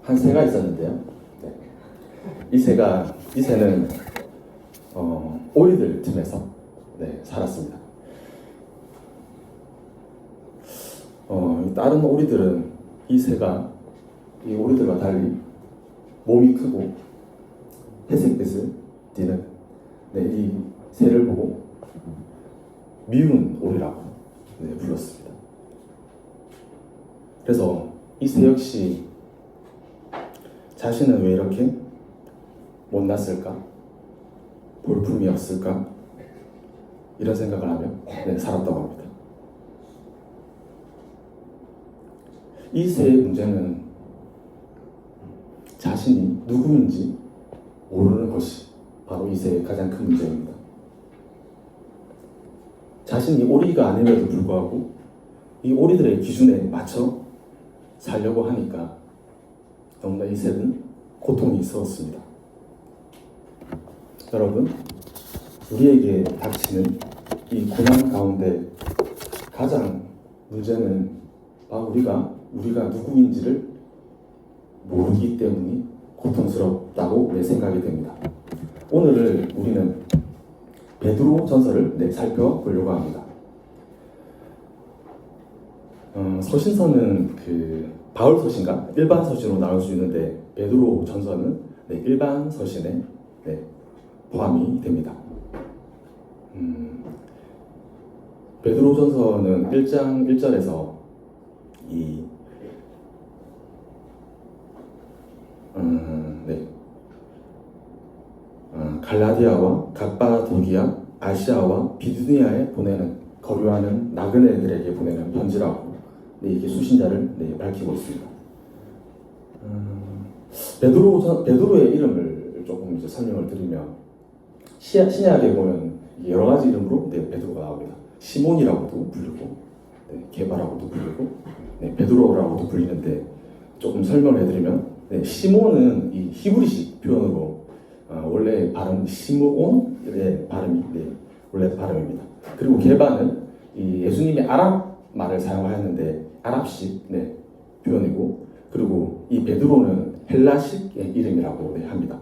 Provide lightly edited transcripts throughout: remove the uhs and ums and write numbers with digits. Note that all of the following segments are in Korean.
한 새가 있었는데요. 네. 이 새는 오리들 틈에서 살았습니다. 다른 오리들은 이 새가 이 오리들과 달리 몸이 크고 회색빛을 띠는 이 새를 보고 미운 오리라고 불렀습니다. 그래서 이 새 역시 자신은 왜 이렇게 못났을까? 볼품이 없을까? 이런 생각을 하며 살았다고 합니다. 이 새의 문제는 자신이 누구인지 모르는 것이 바로 이 새의 가장 큰 문제입니다. 자신이 오리가 아님에도 불구하고 이 오리들의 기준에 맞춰 살려고 하니까 너무나 이 새는 고통이 있었습니다. 여러분, 우리에게 닥치는 이 고난 가운데 가장 문제는 바로 우리가 누구인지를 모르기 때문이 고통스럽다고 생각이 됩니다. 오늘 우리는 베드로 전서를 살펴보려고 합니다. 서신서는 바울 서신과 일반 서신으로 나눌 수 있는데 베드로 전서는 일반 서신에 포함이 됩니다. 베드로 전서는 1장 1절에서 갈라디아와 갑바도기아, 아시아와 비두니아에 보내는 거류하는 나그네들에게 보내는 편지라고 이게 수신자를 밝히고 있습니다. 베드로의 이름을 조금 설명을 드리면 신약에 보면 여러 가지 이름으로 베드로가 나옵니다. 시몬이라고도 불리고 게바라고도 불리고 베드로라고도 불리는데 조금 설명을 해드리면 시몬은 이 히브리식 표현으로 원래 발음 시므온의 발음이 원래 발음입니다. 그리고 게바는 이 예수님이 아랍 말을 사용하였는데 아랍식 표현이고, 그리고 이 베드로는 헬라식의 이름이라고 합니다.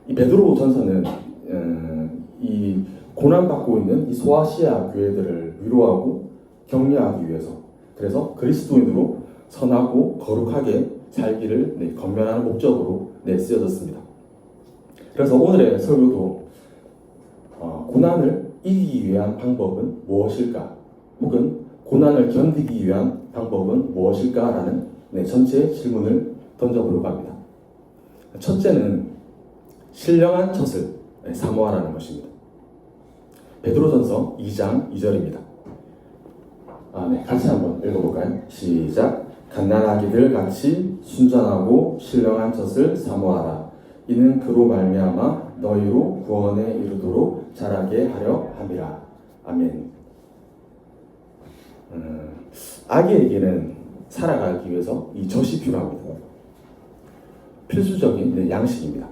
이 베드로 전서는 이 고난받고 있는 이 소아시아 교회들을 위로하고 격려하기 위해서, 그래서 그리스도인으로 선하고 거룩하게 살기를 권면하는 목적으로 쓰여졌습니다. 그래서 오늘의 설교도 고난을 이기기 위한 방법은 무엇일까? 혹은 고난을 견디기 위한 방법은 무엇일까라는 전체 질문을 던져보려고 합니다. 첫째는 신령한 젖을 사모하라는 것입니다. 베드로전서 2장 2절입니다. 같이 한번 읽어볼까요? 시작. 갓난아기들 같이 순전하고 신령한 젖을 사모하라. 이는 그로 말미암아 너희로 구원에 이르도록 자라게 하려 함이라. 아멘. 아기에게는 살아가기 위해서 이 젖이 필요합니다. 필수적인 양식입니다.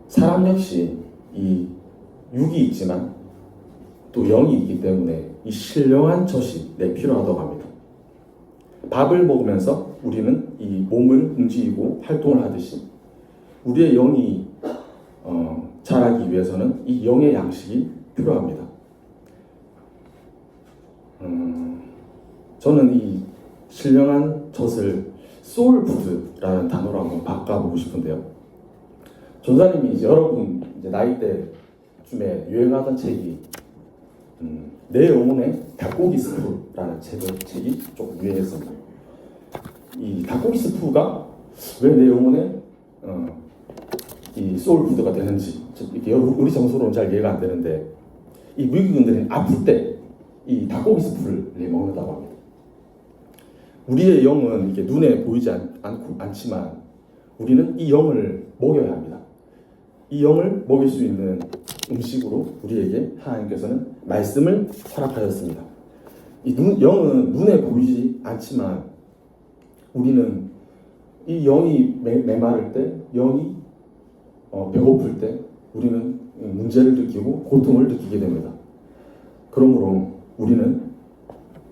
사람 역시 이 육이 있지만 또 영이 있기 때문에 이 신령한 젖이 필요하다고 합니다. 밥을 먹으면서 우리는 이 몸을 움직이고 활동을 하듯이 우리의 영이 자라기 위해서는 이 영의 양식이 필요합니다. 저는 이 신령한 젖을 소울푸드라는 단어로 한번 바꿔보고 싶은데요. 전사님이 여러분 나이대쯤에 유행하던 책이 내 영혼의 닭고기 스프라는 책이 조금 유행했습니다. 이 닭고기 스프가 왜 내 영혼의 이 소울푸드가 되는지 이렇게 우리 정서로는 잘 이해가 안 되는데, 이 무기군들은 아플 때 이 닭고기 스프를 먹는다고 합니다. 우리의 영은 이게 눈에 보이지 않지만 우리는 이 영을 먹여야 합니다. 이 영을 먹일 수 있는 음식으로 우리에게 하나님께서는 말씀을 허락하셨습니다. 영은 눈에 보이지 않지만 우리는 이 영이 메마를 때, 영이 배고플 때 우리는 문제를 느끼고 고통을 느끼게 됩니다. 그러므로 우리는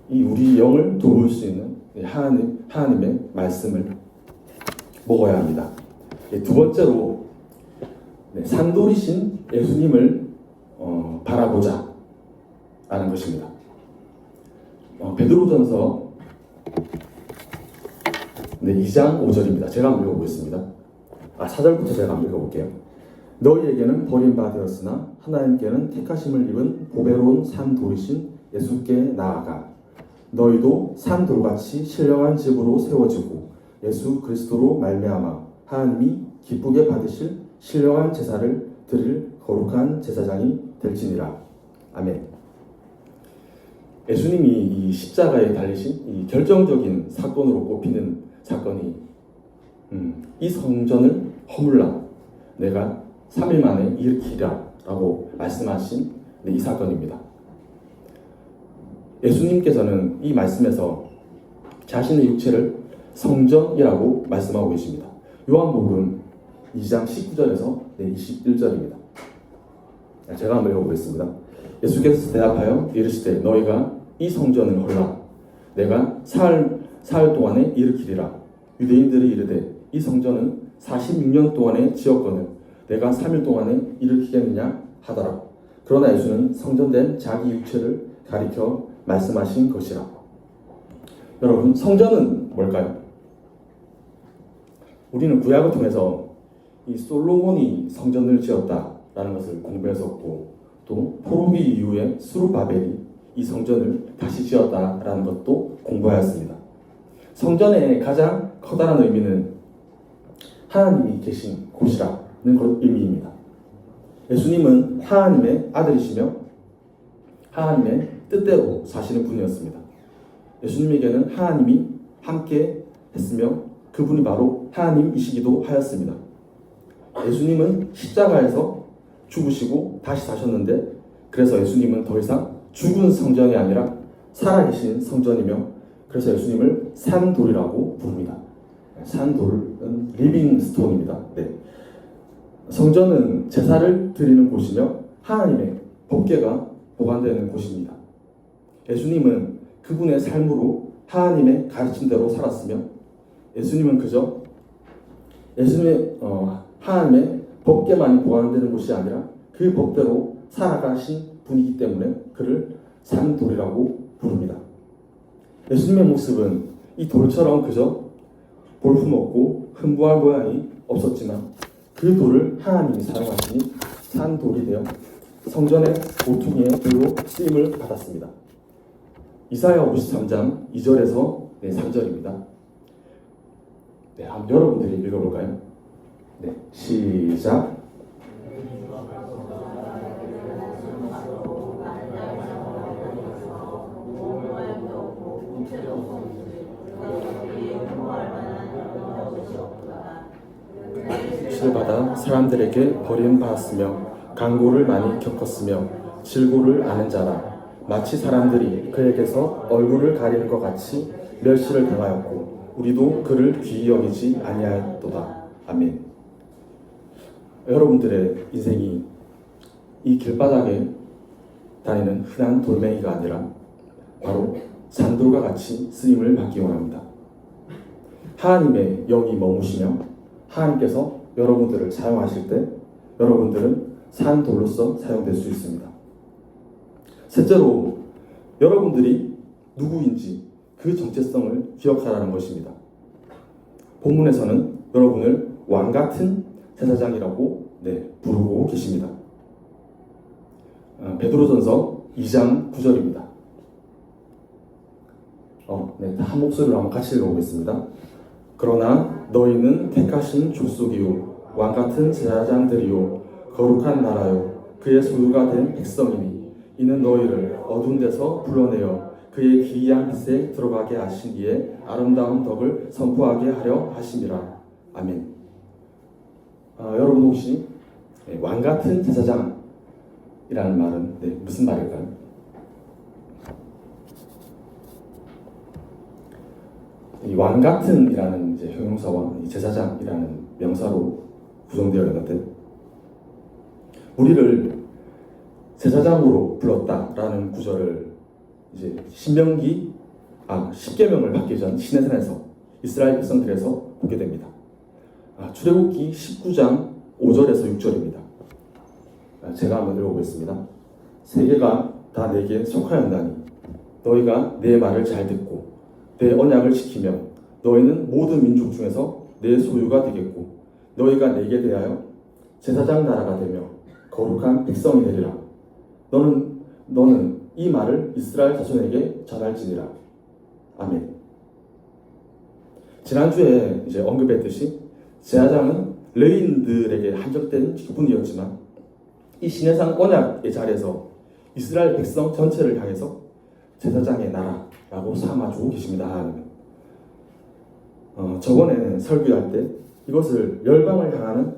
이 우리 영을 도울 수 있는 하나님의 말씀을 먹어야 합니다. 두 번째로 산돌이신 예수님을 바라보자 라는 것입니다. 베드로전서 2장 5절입니다. 제가 한번 읽어보겠습니다. 4절부터 제가 한번 읽어볼게요. 너희에게는 버림받았으나 하나님께는 택하심을 입은 보배로운 산돌이신 예수께 나아가 너희도 산돌같이 신령한 집으로 세워지고 예수 그리스도로 말미암아 하나님이 기쁘게 받으실 신령한 제사를 드릴 거룩한 제사장이 될지니라. 아멘. 예수님이 이 십자가에 달리신 이 결정적인 사건으로 꼽히는 사건이 이 성전을 허물라 내가 3일 만에 일으키리라 라고 말씀하신 이 사건입니다. 예수님께서는 이 말씀에서 자신의 육체를 성전이라고 말씀하고 계십니다. 요한복음 2장 19절에서 21절입니다. 제가 한번 읽어보겠습니다. 예수께서 대답하여 이르시되 너희가 이 성전을 헐라 내가 사흘 동안에 일으키리라. 유대인들이 이르되 이 성전은 46년 동안에 지었거늘 내가 3일 동안에 일으키겠느냐 하더라. 그러나 예수는 성전된 자기 육체를 가리켜 말씀하신 것이라. 여러분, 성전은 뭘까요? 우리는 구약을 통해서 이 솔로몬이 성전을 지었다라는 것을 공부했었고, 또 포로기 이후에 스룹바벨이 이 성전을 다시 지었다라는 것도 공부하였습니다. 성전의 가장 커다란 의미는 하나님이 계신 곳이라는 의미입니다. 예수님은 하나님의 아들이시며 하나님의 뜻대로 사시는 분이었습니다. 예수님에게는 하나님이 함께 했으며 그분이 바로 하나님이시기도 하였습니다. 예수님은 십자가에서 죽으시고 다시 사셨는데, 그래서 예수님은 더 이상 죽은 성전이 아니라 살아계신 성전이며, 그래서 예수님을 산돌이라고 부릅니다. 산돌은 리빙 스톤입니다. 성전은 제사를 드리는 곳이며 하나님의 법궤가 보관되는 곳입니다. 예수님은 그분의 삶으로 하나님의 가르침대로 살았으며, 예수님은 그저 하나님의 법궤만이 보관되는 곳이 아니라 그 법대로 살아가신 분이기 때문에 그를 산돌이라고 부릅니다. 예수님의 모습은 이 돌처럼 그저 볼품없고 흠부할 모양이 없었지만 그 돌을 하나님이 사용하시니 산돌이 되어 성전의 모퉁이의 돌로 쓰임을 받았습니다. 이사야 53장 2절에서 3절입니다. 한번 여러분들이 읽어볼까요? 시작. 받아 사람들에게 버림받았으며 강고를 많이 겪었으며 질고를 아는 자라. 마치 사람들이 그에게서 얼굴을 가리는 것 같이 멸시를 당하였고 우리도 그를 귀히 여기지 아니하였도다. 아멘. 여러분들의 인생이 이 길바닥에 다니는 흔한 돌멩이가 아니라 바로 산돌과 같이 쓰임을 받기 원합니다. 하나님의 영이 머무시며 하나님께서 여러분들을 사용하실 때 여러분들은 산돌로서 사용될 수 있습니다. 셋째로, 여러분들이 누구인지 그 정체성을 기억하라는 것입니다. 본문에서는 여러분을 왕같은 제사장이라고 부르고 계십니다. 베드로전서 2장 9절입니다. 한 목소리로 한번 같이 읽어보겠습니다. 그러나 너희는 택하신 족속이요 왕같은 제사장들이요 거룩한 나라요 그의 소유가 된 백성이니 이는 너희를 어두운 데서 불러내어 그의 기이한 빛에 들어가게 하시기에 아름다운 덕을 선포하게 하려 하심이라. 아멘. 여러분 혹시 왕같은 제사장이라는 말은 무슨 말일까요? 이 왕같은이라는 형용사와 이 제사장이라는 명사로 구성되어 있는데, 우리를 제사장으로 불렀다라는 구절을 이제 십계명을 받기 전 시내산에서 이스라엘 백성들에서 보게 됩니다. 출애굽기 19장 5절에서 6절입니다. 제가 한번 읽어보겠습니다. 세계가 다 내게 속하였나니 너희가 내 말을 잘 듣고 내 언약을 지키면 너희는 모든 민족 중에서 내 소유가 되겠고 너희가 내게 대하여 제사장 나라가 되며 거룩한 백성이 되리라. 너는 이 말을 이스라엘 자손에게 전할지니라. 아멘. 지난주에 이제 언급했듯이 제사장은 레위인들에게 한정된 직분이었지만 이 시내산 언약의 자리에서 이스라엘 백성 전체를 향해서 제사장의 나라라고 삼아주고 계십니다. 하나님은. 저번에 설교할 때 이것을 열방을 향하는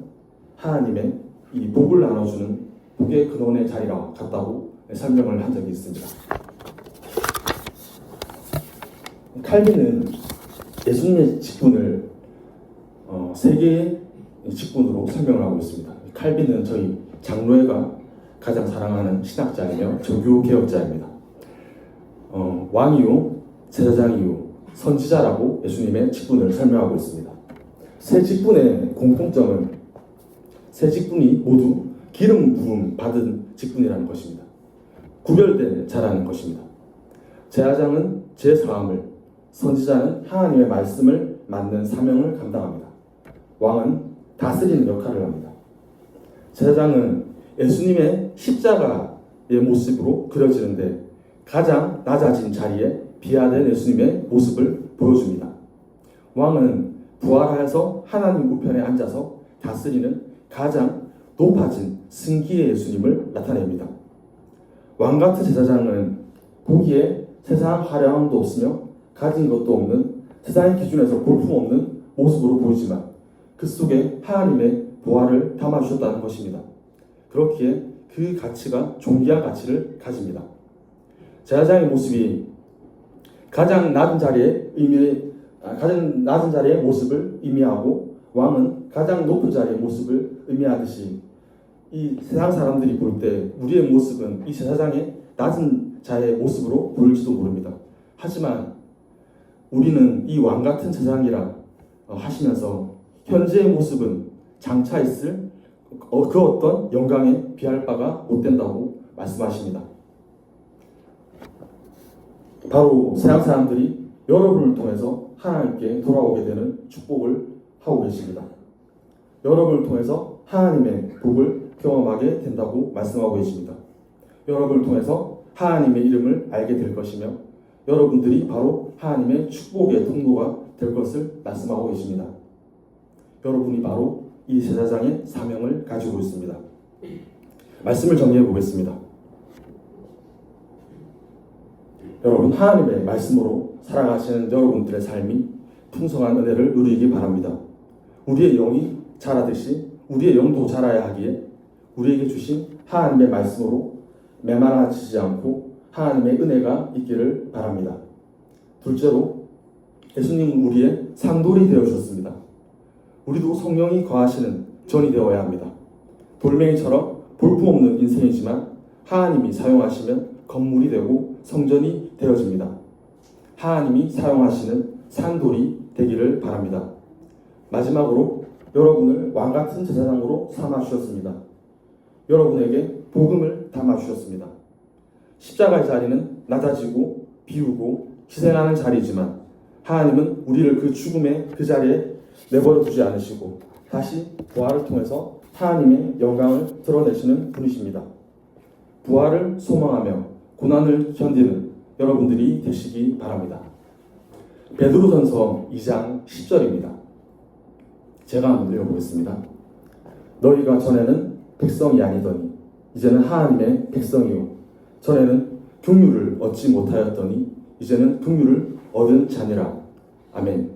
하나님의 이 복을 나눠주는 복의 근원의 자리라 같다고 설명을 한 적이 있습니다. 칼빈은 예수님의 직분을 세 개의 직분으로 설명을 하고 있습니다. 칼빈은 저희 장로회가 가장 사랑하는 신학자이며 종교 개혁자입니다. 왕이요, 제사장이요, 선지자라고 예수님의 직분을 설명하고 있습니다. 세 직분의 공통점은 세 직분이 모두 기름 부음 받은 직분이라는 것입니다. 구별된 자라는 것입니다. 제사장은 제사함을, 선지자는 하나님의 말씀을 맡는 사명을 감당합니다. 왕은 다스리는 역할을 합니다. 제사장은 예수님의 십자가의 모습으로 그려지는데 가장 낮아진 자리에 비하된 예수님의 모습을 보여줍니다. 왕은 부활하여서 하나님 우편에 앉아서 다스리는 가장 높아진 승기의 예수님을 나타냅니다. 왕같은 제사장은 보기에 세상 화려함도 없으며 가진 것도 없는 세상의 기준에서 볼품없는 모습으로 보이지만 그 속에 하나님의 부활을 담아주셨다는 것입니다. 그렇기에 그 가치가 존귀한 가치를 가집니다. 제사장의 모습이 가장 낮은 자리의 모습을 의미하고 왕은 가장 높은 자리의 모습을 의미하듯이 이 세상 사람들이 볼 때 우리의 모습은 이 제사장의 낮은 자의 모습으로 보일지도 모릅니다. 하지만 우리는 이 왕 같은 제사장이라 하시면서 현재의 모습은 장차 있을 그 어떤 영광에 비할 바가 못 된다고 말씀하십니다. 바로 세상 사람들이 여러분을 통해서 하나님께 돌아오게 되는 축복을 하고 계십니다. 여러분을 통해서 하나님의 복을 경험하게 된다고 말씀하고 계십니다. 여러분을 통해서 하나님의 이름을 알게 될 것이며 여러분들이 바로 하나님의 축복의 통로가 될 것을 말씀하고 계십니다. 여러분이 바로 이 제사장의 사명을 가지고 있습니다. 말씀을 정리해 보겠습니다. 여러분, 하나님의 말씀으로 살아가시는 여러분들의 삶이 풍성한 은혜를 누리기 바랍니다. 우리의 영이 자라듯이 우리의 영도 자라야 하기에 우리에게 주신 하나님의 말씀으로 메말라치지 않고 하나님의 은혜가 있기를 바랍니다. 둘째로, 예수님은 우리의 상돌이 되어주셨습니다. 우리도 성령이 거하시는 전이 되어야 합니다. 돌멩이처럼 볼품없는 인생이지만 하나님이 사용하시면 건물이 되고 성전이 되어집니다. 하나님이 사용하시는 상돌이 되기를 바랍니다. 마지막으로 여러분을 왕같은 제사장으로 삼아주셨습니다. 여러분에게 복음을 담아주셨습니다. 십자가의 자리는 낮아지고 비우고 희생하는 자리이지만 하나님은 우리를 그 죽음의 그 자리에 내버려 두지 않으시고 다시 부활을 통해서 하나님의 영광을 드러내시는 분이십니다. 부활을 소망하며 고난을 견디는 여러분들이 되시기 바랍니다. 베드로전서 2장 10절입니다. 제가 한번 읽어보겠습니다. 너희가 전에는 백성이 아니더니 이제는 하나님의 백성이요 전에는 긍휼을 얻지 못하였더니 이제는 긍휼을 얻은 자니라. 아멘.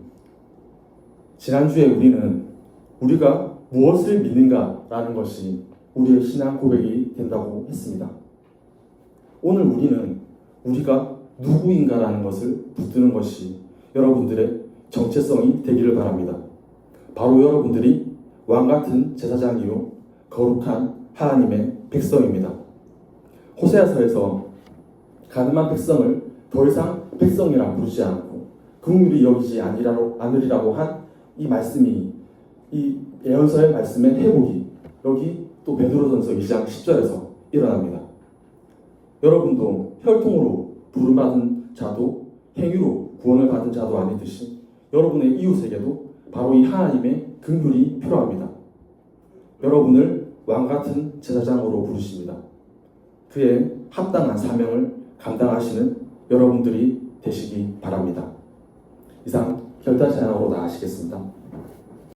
지난주에 우리는 우리가 무엇을 믿는가라는 것이 우리의 신앙 고백이 된다고 했습니다. 오늘 우리는 우리가 누구인가라는 것을 붙드는 것이 여러분들의 정체성이 되기를 바랍니다. 바로 여러분들이 왕같은 제사장이요 거룩한 하나님의 백성입니다. 호세아서에서 가늠한 백성을 더 이상 백성이라 부르지 않고 긍휼히 여기지 않으리라고 한 이 말씀이, 이 예언서의 말씀의 회복이 여기 또 베드로전서 2장 10절에서 일어납니다. 여러분도 혈통으로 부름받은 자도 행위로 구원을 받은 자도 아니듯이 여러분의 이웃에게도 바로 이 하나님의 긍휼이 필요합니다. 여러분을 왕같은 제사장으로 부르십니다. 그의 합당한 사명을 감당하시는 여러분들이 되시기 바랍니다. 이상 결단 찬양으로 나아가시겠습니다.